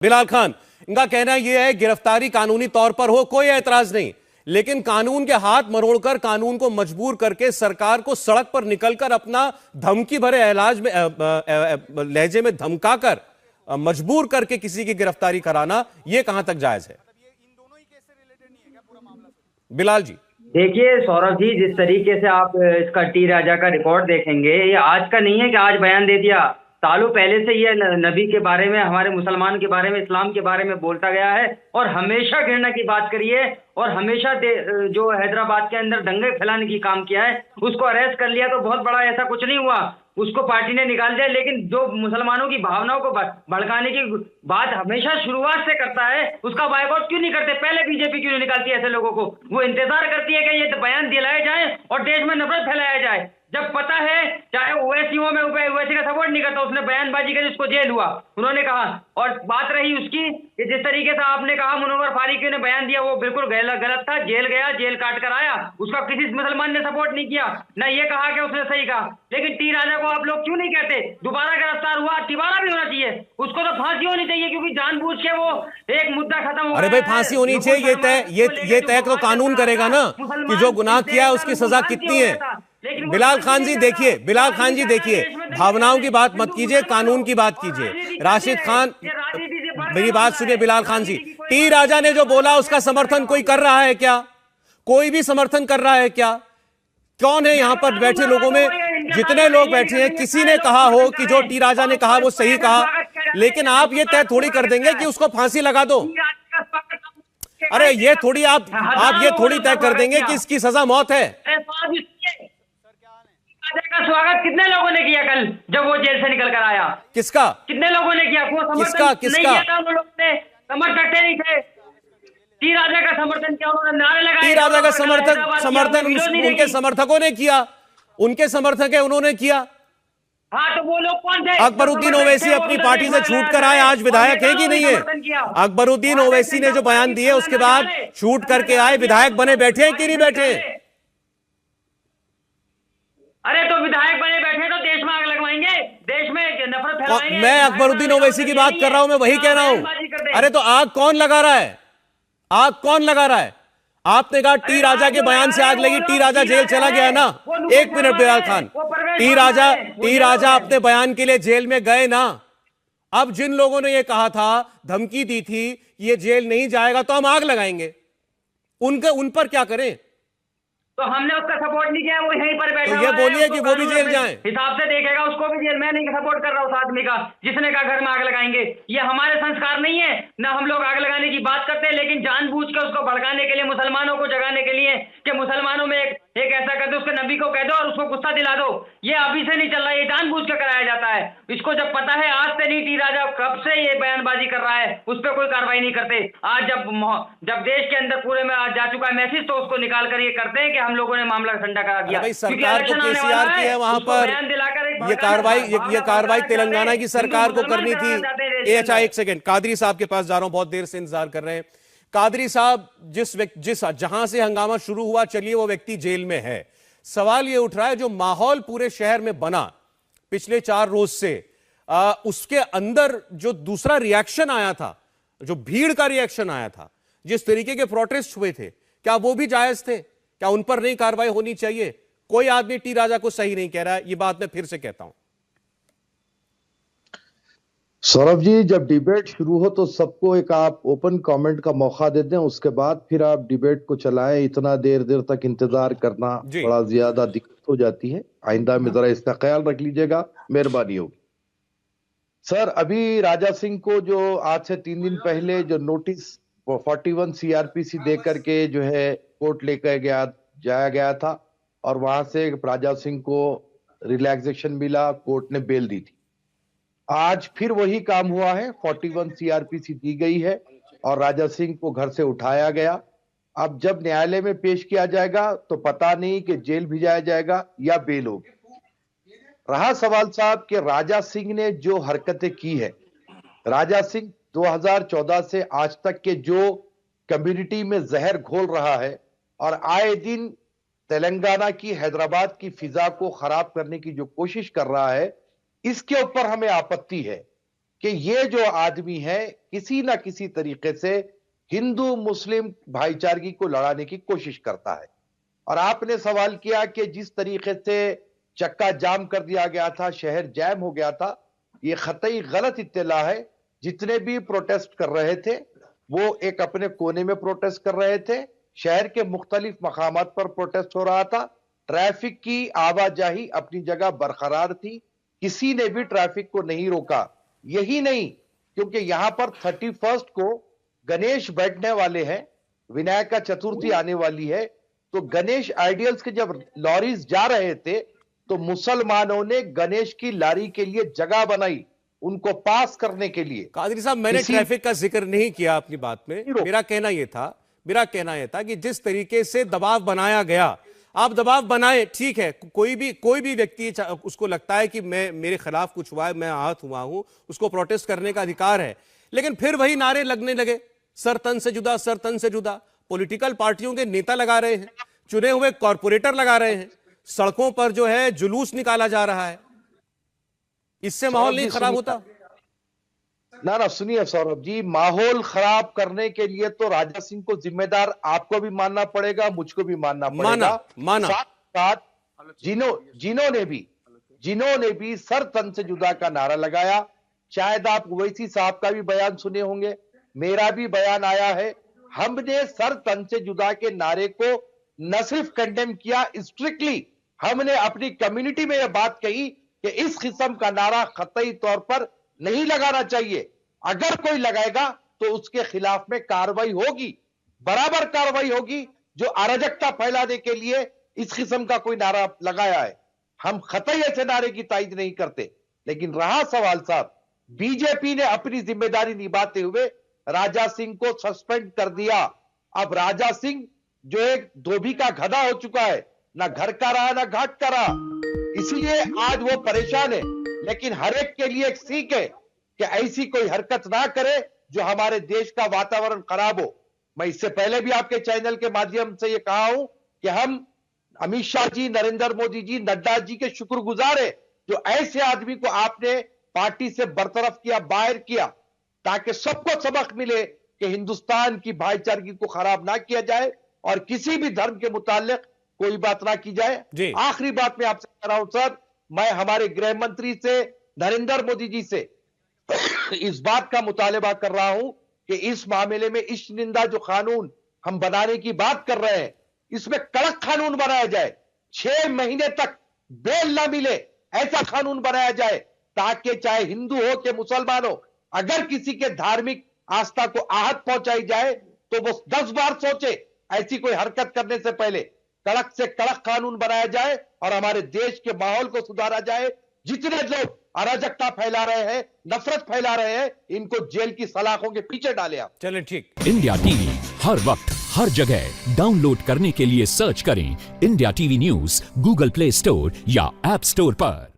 बिलाल खान, इनका कहना यह है गिरफ्तारी कानूनी तौर पर हो कोई ऐतराज नहीं, लेकिन कानून के हाथ मरोड़कर कानून को मजबूर करके सरकार को सड़क पर निकलकर अपना धमकी भरे इलाज में लहजे में धमकाकर मजबूर करके किसी की गिरफ्तारी कराना यह कहां तक जायज है? बिलाल जी देखिए सौरभ जी, जिस तरीके से आप इसका टी राजा का रिकॉर्ड देखेंगे, ये आज का नहीं है कि आज बयान दे दिया। सालों पहले से ये नबी के बारे में, हमारे मुसलमान के बारे में, इस्लाम के बारे में बोलता गया है और हमेशा घृणा की बात करी है और हमेशा जो हैदराबाद के अंदर दंगे फैलाने की काम किया है। उसको अरेस्ट कर लिया तो बहुत बड़ा ऐसा कुछ नहीं हुआ, उसको पार्टी ने निकाल दिया, लेकिन जो मुसलमानों की भावनाओं को भड़काने की बात हमेशा शुरुआत से करता है, उसका बायकॉट क्यों नहीं करते? पहले बीजेपी क्यों नहीं निकालती ऐसे लोगों को? वो इंतजार करती है कि ये बयान दिलाए जाए और देश में नफरत फैलाया जाए, जब पता है चाहे ओवैसीओं में ओवैसी का सपोर्ट नहीं करता, उसने बयानबाजी करी, उसको जेल हुआ, उन्होंने कहा। और बात रही उसकी कि जिस तरीके से आपने कहा मुनव्वर फारूकी ने बयान दिया, वो बिल्कुल गलत था, जेल गया, जेल काट कर आया, उसका किसी मुसलमान ने सपोर्ट नहीं किया, ना ये कहा कि उसने सही कहा। लेकिन टी राजा को आप लोग क्यों नहीं कहते? दोबारा गिरफ्तार हुआ, तिवारा भी होना चाहिए, उसको तो फांसी होनी चाहिए, क्योंकि जानबूझ के वो एक मुद्दा खत्म हो। अरे भाई फांसी होनी चाहिए, ये तय तो कानून करेगा ना कि जो गुनाह किया है उसकी सजा कितनी है। बिलाल खान जी देखिए, भावनाओं की बात मत कीजिए, कानून की बात कीजिए। राशिद खान, मेरी बात सुनिए। बिलाल खान जी, टी राजा ने जो बोला उसका समर्थन कोई कर रहा है क्या? कोई भी समर्थन कर रहा है क्या? कौन है यहां पर बैठे लोगों में, जितने लोग बैठे हैं, किसी ने कहा हो कि जो टी राजा ने कहा वो सही कहा? लेकिन आप ये तय थोड़ी कर देंगे कि उसको फांसी लगा दो। अरे ये थोड़ी आप ये थोड़ी तय कर देंगे कि इसकी सजा मौत है। का स्वागत कितने लोगों ने किया कल जब वो जेल से निकल कर आया? किसका? कितने लोगों ने किया? किसका? नहीं किया था, उन लोगों ने समर्थक नहीं थे, टी राजा का समर्थन किया, उन्होंने नारे लगाए। टी राजा का समर्थन उनके समर्थकों ने किया, उनके समर्थक है उन्होंने किया। हाँ, तो वो लोग कौन थे? अकबरुद्दीन ओवैसी अपनी पार्टी से छूट कर आए, आज विधायक है कि नहीं है? अकबरुद्दीन ओवैसी ने जो बयान दिए उसके बाद छूट करके आए, विधायक बने बैठे हैं कि नहीं बैठे? अरे तो विधायक बने बैठे तो देश में आग लगवाएंगे, देश में नफरत फैलाएंगे। मैं अकबरुद्दीन ओवैसी की बात कर रहा हूं, मैं वही कह रहा हूं। अरे तो आग कौन लगा रहा है? आग कौन लगा रहा है? आपने कहा टी राजा के बयान से आग लगी, टी राजा जेल चला गया ना। एक मिनट बिलाल खान, टी राजा अपने बयान के लिए जेल में गए ना। अब जिन लोगों ने यह कहा था, धमकी दी थी ये जेल नहीं जाएगा तो हम आग लगाएंगे, उन पर क्या करें? तो हमने उसका सपोर्ट नहीं किया, वो यहीं पर बैठा। तो ये बोलिए कि वो भी जेल जाए, हिसाब से देखेगा उसको भी जेल। मैं नहीं सपोर्ट कर रहा उस आदमी का जिसने कहा घर में आग लगाएंगे। ये हमारे संस्कार नहीं है, ना हम लोग आग लगाने की बात करते हैं, लेकिन जानबूझ के उसको भड़काने के लिए, मुसलमानों को जगाने के लिए कि मुसलमानों में एक ऐसा कर दो, उसके नबी को कह दो और उसको गुस्सा दिला दो। ये अभी से नहीं चल रहा है, ये जानबूझ के कराया जाता है। इसको जब पता है, आज से नहीं, टी राजा कब से ये बयानबाजी कर रहा है, उस पर कोई कार्रवाई नहीं करते। आज जब देश के अंदर पूरे में आज जा चुका है मैसेज, तो उसको निकाल कर ये करते हैं कि हम लोगों ने मामला ठंडा करा दिया। भाई सरकार को केसीआर की है वहां पर, ये कार्रवाई तेलंगाना की सरकार को करनी थी। अच्छा एक सेकंड, कादरी साहब के पास जा रहा हूं, बहुत देर से इंतजार कर रहे हैं। कादरी साहब, जहां से हंगामा शुरू हुआ, चलिए वो व्यक्ति जेल में है, सवाल ये उठ रहा है जो माहौल पूरे शहर में बना पिछले 4 रोज से, उसके अंदर जो दूसरा रिएक्शन आया था, जो भीड़ का रिएक्शन आया था, जिस तरीके के प्रोटेस्ट हुए थे, क्या वो भी जायज थे? क्या उन पर नहीं कार्रवाई होनी चाहिए? कोई आदमी टी राजा को सही नहीं कह रहा है, ये बात मैं फिर से कहता हूं। सौरभ जी, जब डिबेट शुरू हो तो सबको एक आप ओपन कमेंट का मौका दे दें, उसके बाद फिर आप डिबेट को चलाएं। इतना देर तक इंतजार करना बड़ा ज्यादा दिक्कत हो जाती है। आइंदा में जरा इसका ख्याल रख लीजिएगा, मेहरबानी होगी। सर, अभी राजा सिंह को जो आज से 3 दिन पहले जो नोटिस 41 CRPC दे करके जो है कोर्ट लेकर जाया गया था और वहां से राजा सिंह को रिलैक्सेशन मिला, कोर्ट ने बेल दी थी। आज फिर वही काम हुआ है, 41 CRPC दी गई है और राजा सिंह को घर से उठाया गया। अब जब न्यायालय में पेश किया जाएगा तो पता नहीं कि जेल भिजाया जाएगा या बेल होगी। रहा सवाल साहब कि राजा सिंह ने जो हरकतें की है, राजा सिंह 2014 से आज तक के जो कम्युनिटी में जहर घोल रहा है और आए दिन तेलंगाना की, हैदराबाद की फिजा को खराब करने की जो कोशिश कर रहा है, इसके ऊपर हमें आपत्ति है। कि ये जो आदमी है किसी ना किसी तरीके से हिंदू मुस्लिम भाईचारगी को लड़ाने की कोशिश करता है। और आपने सवाल किया कि जिस तरीके से चक्का जाम कर दिया गया था, शहर जैम हो गया था, ये खतई गलत इत्तला है। जितने भी प्रोटेस्ट कर रहे थे वो एक अपने कोने में प्रोटेस्ट कर रहे थे। शहर के मुख्तलिफ मकामात पर प्रोटेस्ट हो रहा था। ट्रैफिक की आवाजाही अपनी जगह बरकरार थी, किसी ने भी ट्रैफिक को नहीं रोका। यही नहीं, क्योंकि यहां पर 31 को गणेश बैठने वाले हैं, विनायक चतुर्थी आने वाली है, तो गणेश आइडियल्स के जब लॉरीज जा रहे थे तो मुसलमानों ने गणेश की लारी के लिए जगह बनाई, उनको पास करने के लिए। कादरी साहब, मैंने ट्रैफिक का जिक्र नहीं किया अपनी बात में। मेरा कहना यह था कि जिस तरीके से दबाव बनाया गया, आप दबाव बनाए, ठीक है, कोई भी व्यक्ति उसको लगता है कि मेरे खिलाफ कुछ हुआ है, मैं आहत हुआ हूं, उसको प्रोटेस्ट करने का अधिकार है। लेकिन फिर वही नारे लगने लगे, सर तन से जुदा, सर तन से जुदा। पॉलिटिकल पार्टियों के नेता लगा रहे हैं, चुने हुए कॉरपोरेटर लगा रहे हैं, सड़कों पर जो है जुलूस निकाला जा रहा है। इससे माहौल नहीं खराब होता? ना सुनिए सौरभ जी, माहौल खराब करने के लिए तो राजा सिंह को जिम्मेदार आपको भी मानना पड़ेगा, मुझको भी मानना पड़ेगा। माना। साथ जिन्होंने भी सर तन से जुदा का नारा लगाया, शायद आप ओवैसी साहब का भी बयान सुने होंगे, मेरा भी बयान आया है। हमने सर तन से जुदा के नारे को न सिर्फ कंडेम किया, स्ट्रिक्टली हमने अपनी कम्युनिटी में यह बात कही कि इस किस्म का नारा खतई तौर पर नहीं लगाना चाहिए। अगर कोई लगाएगा तो उसके खिलाफ में कार्रवाई होगी, बराबर कार्रवाई होगी। जो अराजकता फैलाने के लिए इस किस्म का कोई नारा लगाया है, हम खतई ऐसे नारे की तायद नहीं करते। लेकिन रहा सवाल साहब, बीजेपी ने अपनी जिम्मेदारी निभाते हुए राजा सिंह को सस्पेंड कर दिया। अब राजा सिंह जो एक धोबी का गधा हो चुका है, ना घर का रहा ना घाट का रहा, इसलिए आज वो परेशान है। लेकिन हर एक के लिए एक सीख है कि ऐसी कोई हरकत ना करे जो हमारे देश का वातावरण खराब हो। मैं इससे पहले भी आपके चैनल के माध्यम से ये कहा हूं कि हम अमित शाह जी, नरेंद्र मोदी जी, नड्डा जी के शुक्रगुजार है जो ऐसे आदमी को आपने पार्टी से बरतरफ किया, बाहर किया, ताकि सबको सबक मिले कि हिंदुस्तान की भाईचारगी को खराब ना किया जाए और किसी भी धर्म के मुताल्लिक कोई बात ना की जाए। आखिरी बात मैं आपसे कह रहा हूं सर, मैं हमारे गृह मंत्री से, नरेंद्र मोदी जी से इस बात का मुतालबा कर रहा हूं कि इस मामले में इश्क निंदा जो कानून हम बनाने की बात कर रहे हैं, इसमें कड़क कानून बनाया जाए। 6 महीने तक बेल ना मिले ऐसा कानून बनाया जाए, ताकि चाहे हिंदू हो कि मुसलमान हो, अगर किसी के धार्मिक आस्था को आहत पहुंचाई जाए तो वो 10 बार सोचे। ऐसी कोई हरकत करने से पहले कड़क से कड़क कानून बनाया जाए और हमारे देश के माहौल को सुधारा जाए। जितने लोग अराजकता फैला रहे हैं, नफरत फैला रहे हैं, इनको जेल की सलाखों के पीछे डाले आप। चलें, ठीक। इंडिया टीवी हर वक्त हर जगह डाउनलोड करने के लिए सर्च करें India TV news Google play store या ऐप स्टोर पर।